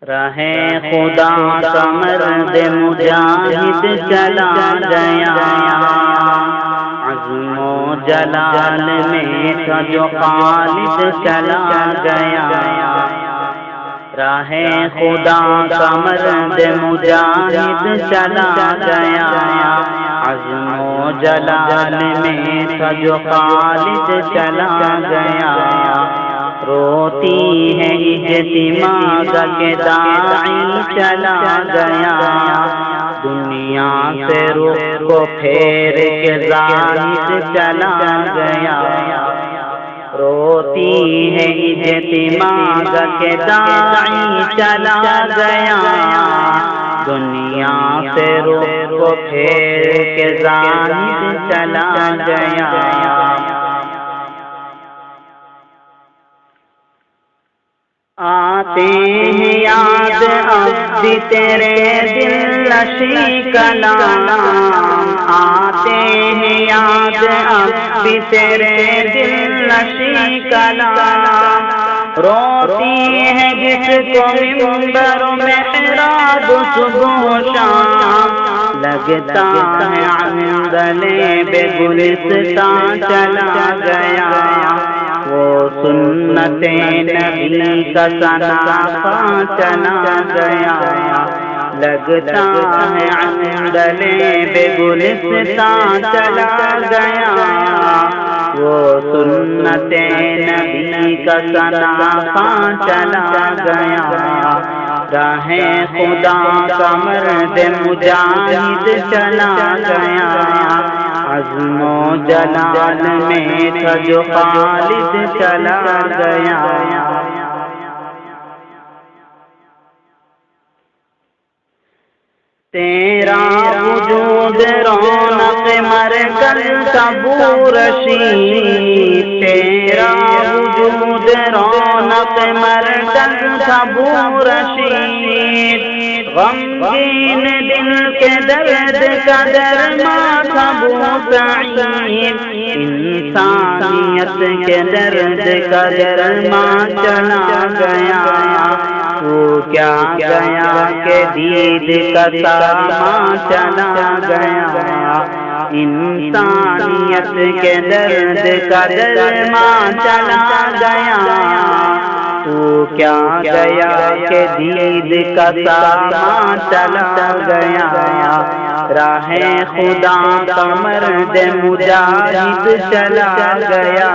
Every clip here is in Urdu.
راہ خدا کا مرد مجاہد چلا گیا، عزم و جلال میں تھا جو خالد چلا گیا۔ راہ خدا کا مرد مجاہد چلا گیا، عزم و جلال میں تھا جو خالد چلا گیا۔ روتی ہے اجتماع کے داعی چلا گیا، دنیا سے رخ کو پھیر کے زاہد چلا گیا۔ روتی ہے اجتماع کے داعی چلا گیا، دنیا سے رخ کو پھیر کے زاہد چلا گیا۔ آتے ہیں یاد اب بھی تیرے دل نشیں کلام، آتے ہیں یاد اب بھی تیرے دل نشیں کلام۔ روتی ہے جس کو منبر محراب صبح و شام، لگتا ہے عندلے بے گلستان چلا گیا۔ وہ سنت نبی کا سنافہ چلا گیا، لگتا ہے عندلے بے گلستان چلا گیا۔ وہ سنت نبی کا سنافہ چلا گیا۔ راہ خدا کا مرد مجاہد چلا گیا، عزم و جلال میں تھا جو خالد چلا گیا۔ تیرا وجود رونق مرکز کا بورشید، تیرا وجود رونق مرکز کا بورشید، غمگین دل کے درد کا درمان تھا بوسعید، انسانیت کے درد کا درمان چلا گیا۔ وہ کیا گیا کہ دید کا سامان چلا گیا، انسانیت کے درد کا درمان چلا گیا۔ تو کیا گیا کہ دید کا سامان چلا گیا۔ راہ خدا کا مرد مجاہد چلا گیا،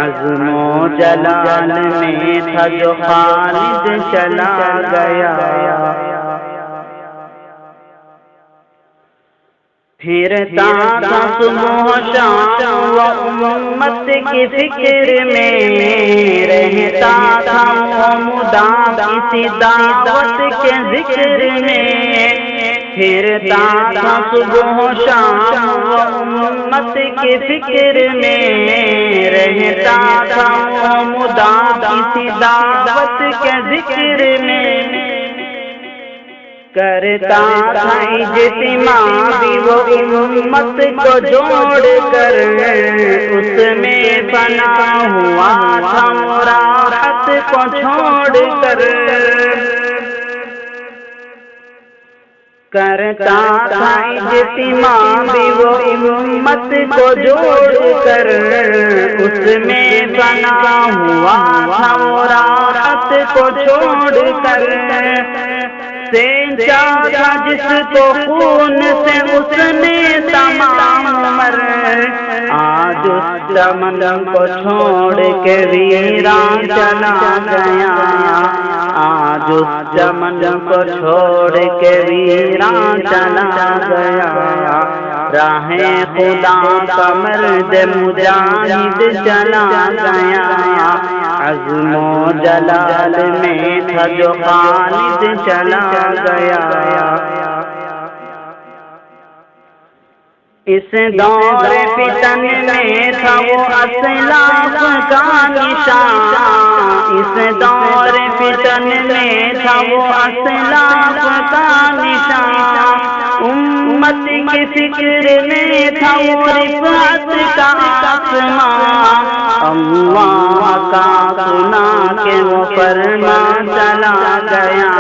عزم و جلال میں تھا جو خالد چلا گیا۔ پھرتا تھا صبح و شام و امت کی فکر میں، رہتا تھا وہ مدام کسی دعوت کے ذکر میں۔ پھرتا تھا صبح و شام و امت کی فکر میں، رہتا تھا وہ مدام کسی دعوت کے ذکر میں۔ کرتا تھا اجتماع بھی وہ امت کو جوڑ کر، اس میں فنا ہوا تھا راحت کو چھوڑ کر۔ کرتا تھا اجتماع بھی وہ امت کو جوڑ کر، اس میں فنا ہوا تھا راحت کو چھوڑ کر۔ سینچا تھا جس کو خون سے اس نے تمام عمر، آج اس چمن کو چھوڑ کے ویران چلا گیا، آج اس چمن کو چھوڑ کے ویران چلا گیا۔ راہ خدا کا مرد مجاہد چلا گیا، عزم و جلال میں تھا جو خالد چلا گیا۔ اس دور فتن میں تھا وہ اسلاف کا نشان، اس دور فتن میں تھا وہ اسلاف کا نشان۔ امت کی فکر میں تھا وہ رفعت کا آسمان، اللہ کا سنا کے وہ فرمان چلا گیا،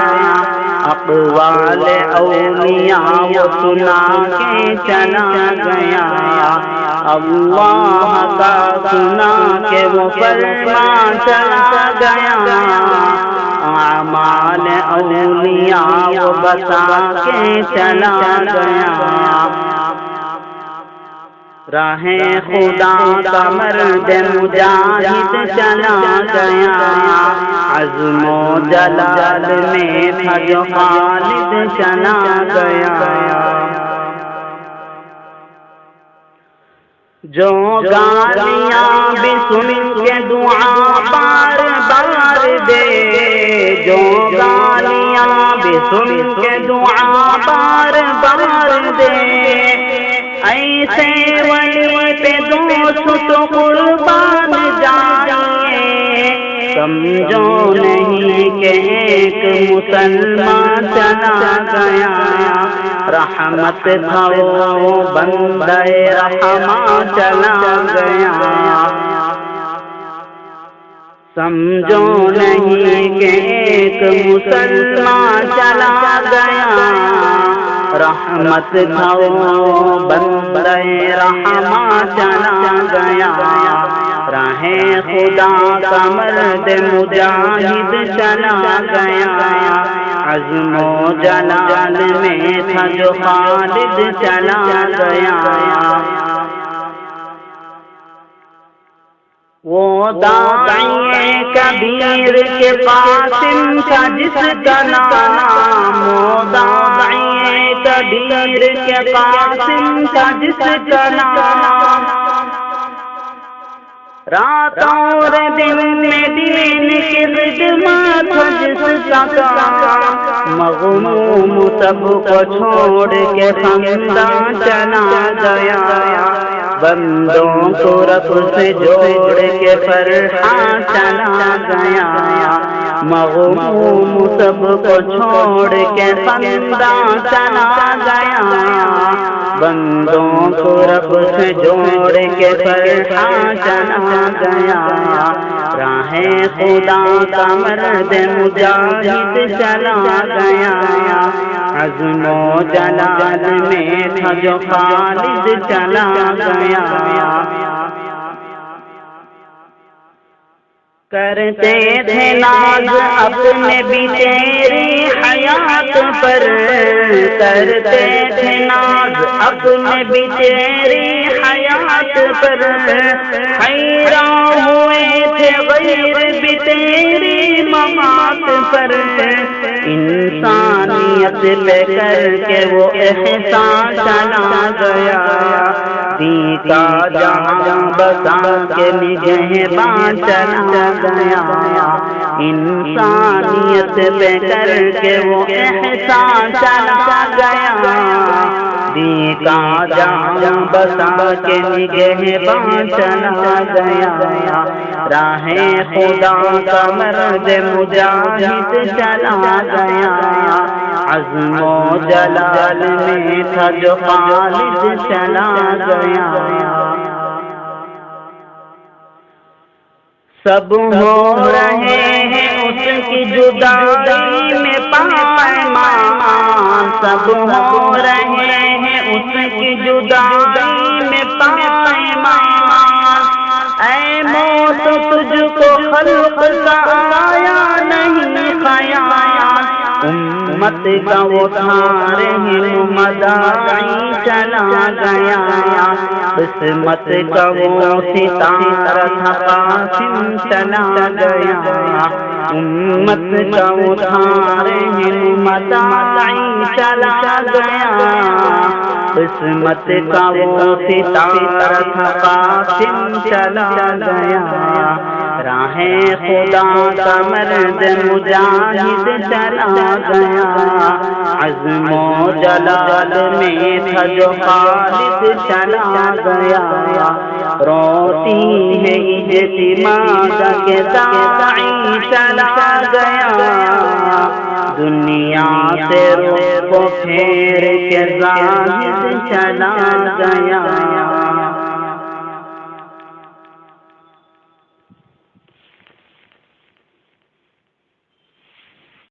اقوال اولیاء وہ سنا کے چلا گیا، اللہ کا سنا کے وہ فرما چلا گیا، اعمال اولیاء وہ بتا کے چلا گیا، راہ خدا کا مرد مجاہد چلا گیا، عزم و جلال میں تھا جو خالد چلا گیا، جو گالیاں بھی سن کے دعا بار بار دے، جو گالیاں بھی سن کے دعا بار بار دے، ایسے ولی پہ دوست تو قربان جائیے، سمجھو نہیں کہ ایک مسلمان چلا گیا، رحمت تھا وہ بندہ رحمان چلا گیا، سمجھو نہیں کہ ایک مسلمان چلا گیا، رحمت تھا وہ بندہ رحمان چلا گیا، راہ خدا کا مرد مجاہد چلا گیا، عزم و جلال میں تھا جو خالد چلا گیا، وہ داعی کبیر کے قاسم تھا جس کا نام، وہ داعی کبیر کے قاسم تھا جس کا نام، رات اور دن میں دین کی خدمت جس کا کام، مغموم سب کو چھوڑ کے خندان چلا گیا، بندوں کو رب سے جوڑ کے فرحان چلا گیا، مغموم سب کو چھوڑ کے خندان چلا گیا، بندوں کو رب سے جوڑ کے فرحان چلا گیا، راہ خدا کا مرد مجاہد چلا گیا، عزم و جلال میں تھا جو خالد چلا گیا، کرتے تھے ناز اپنے بھی تیری حیات پر، کرتے تھے ناز اپنے بھی تیری حیات پر، حیران ہوئے تھے غیر بھی تیری ممات پر، انسانیت پہ کر کے وہ احسان چلا گیا، دی کا جہاں بسا کے نگہبان چلا گیا، انسانیت پہ کر کے وہ احسان چلا گیا، دی کا جہاں بسا کے نگہبان چلا گیا، راہ خدا کا مرد مجاہد چلا گیا، عزم و جلال میں تھا جو خالد چلا گیا، سب ہو رہے ہیں اس کی جدائی میں پائمان، سب ہو رہے ہیں اس کی جدائی میں پائمان، اے موت تجھ کو خلق کا آیا نہیں خیال، امت کا وہ رہنما داعی چلا گیا، قسمت کا وہ ستارہ تھا قاسم چلا گیا، امت کا وہ رہنما داعی چلا گیا، قسمت کا وہ ستارہ تھا قاسم چلا گیا، راہ خدا کا مرد مجاہد چلا گیا، عزم و جلال میں تھا جو خالد چلا گیا، روتی ہے اجتماع کے داعی چلا گیا، دنیا سے رخ کو پھیر کے زاہد چلا گیا۔